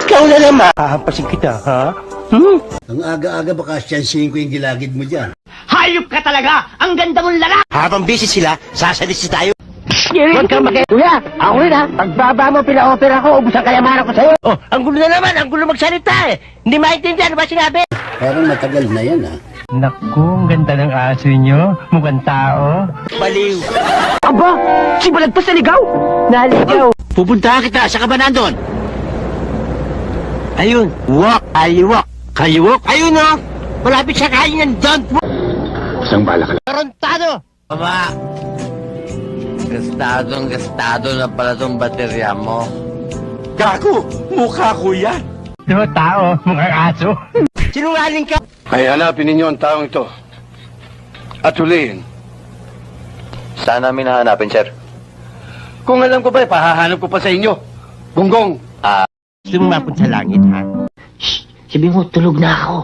Ikaw na naman. Hahampasin kita, ha? Ang aga-aga baka siyansihin ko yung gilagid mo dyan. Hayop ka talaga! Ang ganda mong lalaki! Habang busy sila, sasalisi tayo. Huwag kang Kuya, ako rin ha. Pagbaba mo, pina-opera ko, ubus ang kayamanan ko sa'yo. Oh, ang gulo na naman. Ang gulo magsalita eh. Hindi maintindihan. Ano ba sinabi? Parang matagal na yan, ha? Naku, ang ganda ng aso nyo. Mukhang tao. Baliw. Aba, si Balagtas naligaw! Naligaw! Pupuntahan kita sa kabanan doon. Ayun. Walk. Aliwalk. Kaliwalk. Ayun o. Malapit sa kain yan. Don't walk. Isang bala ka lang. Tarantado. Aba, gastado na pala tong baterya mo. Gago. Mukha ko yan. Ito, tao. Mukhang aso. Sinungaling ka. Ay, hanapin ninyo ang taong ito. At hulihin. Saan namin hahanapin, sir? Kung alam ko ba, pahahanap ko pa sa inyo. Gonggong. Gusto mo mapunta sa langit, ha? Sabi mo, tulog na ako.